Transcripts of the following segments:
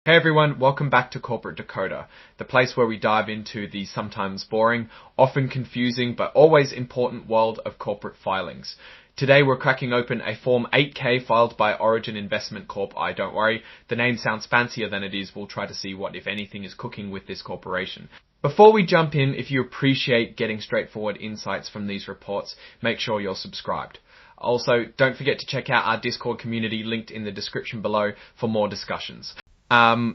Hey everyone, welcome back to Corporate Decoder, the place where we dive into the sometimes boring, often confusing, but always important world of corporate filings. Today we're cracking open a Form 8K filed by Origin Investment Corp. Don't worry, the name sounds fancier than it is. We'll try to see what, if anything, is cooking with this corporation. Before we jump in, if you appreciate getting straightforward insights from these reports, make sure you're subscribed. Also, don't forget to check out our Discord community linked in the description below for more discussions.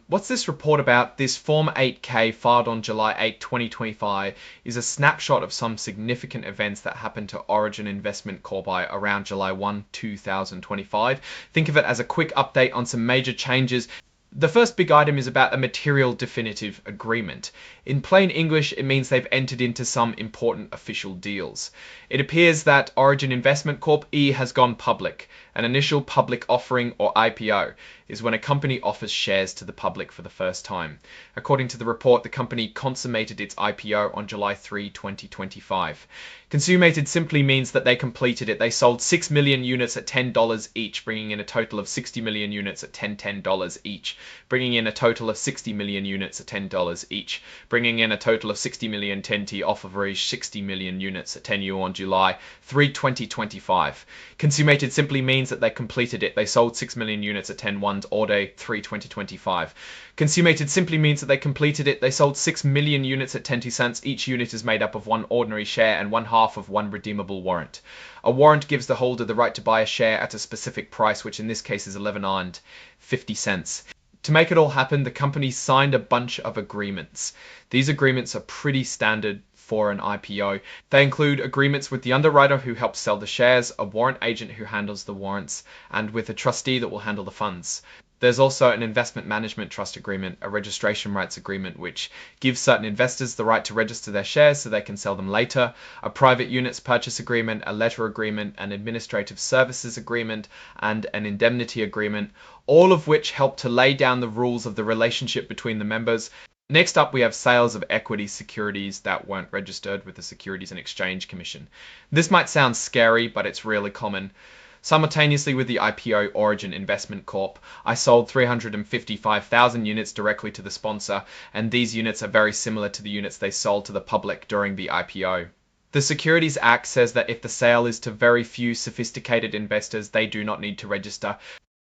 What's this report about? This Form 8K filed on July 8, 2025 is a snapshot of some significant events that happened to Origin Investment Corp around July 1, 2025. Think of it as a quick update on some major changes. The first big item is about a material definitive agreement. In plain English, it means they've entered into some important official deals. It appears that Origin Investment Corp has gone public. An initial public offering, or IPO, is when a company offers shares to the public for the first time. According to the report, the company consummated its IPO on July 3, 2025. Consummated simply means that they completed it. They sold 6 million units at $10 each, bringing in a total of 60 million units at $10 each, bringing in a total of 60 million units at $10 each, bringing in a total of 60 million 10T off of average 60 million units at 10 U on July 3, 2025. Consummated simply means that they completed it. They sold 6 million units at 10-1 or day 3, 2025. Consummated simply means that they completed it. They sold 6 million units at 10 cents. Each unit is made up of one ordinary share and one half of one redeemable warrant. A warrant gives the holder the right to buy a share at a specific price, which in this case is 11.50 cents. To make it all happen, the company signed a bunch of agreements. These agreements are pretty standard for an IPO. They include agreements with the underwriter who helps sell the shares, a warrant agent who handles the warrants, and with a trustee that will handle the funds. There's also an investment management trust agreement, a registration rights agreement, which gives certain investors the right to register their shares so they can sell them later, a private units purchase agreement, a letter agreement, an administrative services agreement, and an indemnity agreement, all of which help to lay down the rules of the relationship between the members. Next up, we have sales of equity securities that weren't registered with the Securities and Exchange Commission. This might sound scary, but it's really common. Simultaneously with the IPO Origin Investment Corp, I sold 355,000 units directly to the sponsor, and these units are very similar to the units they sold to the public during the IPO. The Securities Act says that if the sale is to very few sophisticated investors, they do not need to register.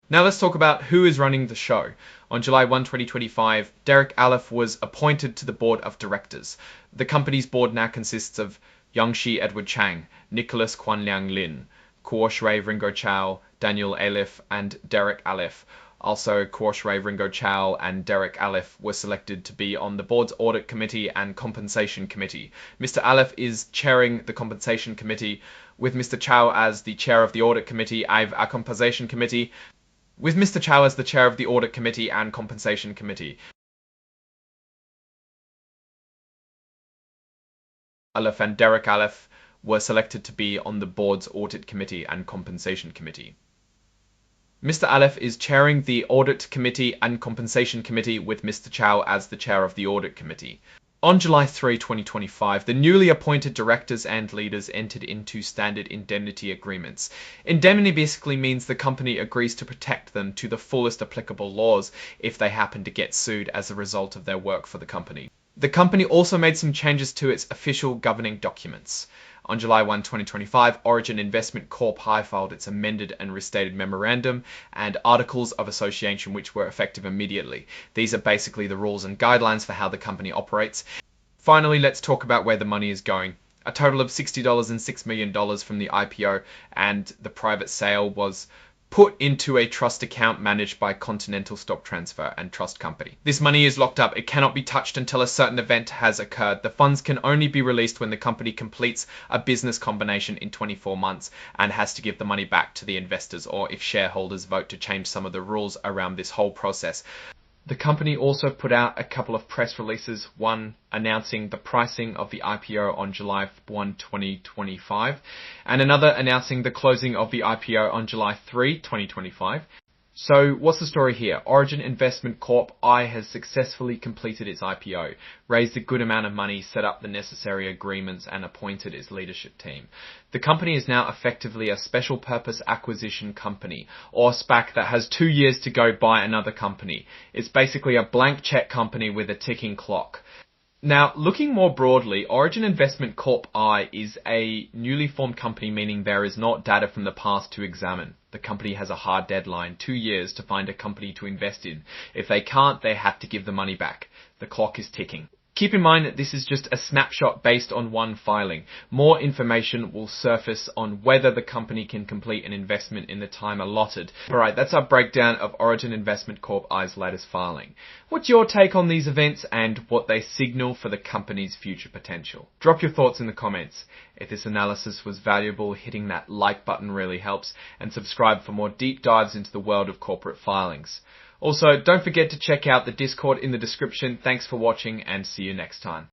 Now let's talk about who is running the show. On July 1, 2025, Derek Aleph was appointed to the board of directors. The company's board now consists of Yongshi Edward Chang, Nicholas Kwan Liang Lin, Kuo-shui Ringo Chow, Daniel Aleph, and Derek Aleph. Also, Kuo-shui Ringo Chow and Derek Aleph were selected to be on the board's audit committee and compensation committee. Mr. Aleph is chairing the compensation committee, with Mr. Chow as the chair of the audit committee and compensation committee. With Mr. Chow as the chair of the Audit Committee and Compensation Committee. Aleph and Derek Aleph were selected to be on the board's Audit Committee and Compensation Committee. Mr. Aleph is chairing the Audit Committee and Compensation Committee with Mr. Chow as the chair of the Audit Committee. On July 3, 2025, the newly appointed directors and leaders entered into standard indemnity agreements. Indemnity basically means the company agrees to protect them to the fullest applicable laws if they happen to get sued as a result of their work for the company. The company also made some changes to its official governing documents. On July 1, 2025, Origin Investment Corp filed its amended and restated memorandum and articles of association, which were effective immediately. These are basically the rules and guidelines for how the company operates. Finally, let's talk about where the money is going. A total of $60 and $6 million from the IPO and the private sale was put into a trust account managed by Continental Stock Transfer and Trust Company. This money is locked up. It cannot be touched until a certain event has occurred. The funds can only be released when the company completes a business combination in 24 months and has to give the money back to the investors, or if shareholders vote to change some of the rules around this whole process. The company also put out a couple of press releases, one announcing the pricing of the IPO on July 1, 2025, and another announcing the closing of the IPO on July 3, 2025. So what's the story here? Origin Investment Corp I has successfully completed its IPO, raised a good amount of money, set up the necessary agreements and appointed its leadership team. The company is now effectively a special purpose acquisition company, or SPAC, that has 2 years to go buy another company. It's basically a blank check company with a ticking clock. Now, looking more broadly, Origin Investment Corp I is a newly formed company, meaning there is not data from the past to examine. The company has a hard deadline, 2 years, to find a company to invest in. If they can't, they have to give the money back. The clock is ticking. Keep in mind that this is just a snapshot based on one filing. More information will surface on whether the company can complete an investment in the time allotted. Alright, that's our breakdown of Origin Investment Corp I's latest filing. What's your take on these events and what they signal for the company's future potential? Drop your thoughts in the comments. If this analysis was valuable, hitting that like button really helps, and subscribe for more deep dives into the world of corporate filings. Also, don't forget to check out the Discord in the description. Thanks for watching and see you next time.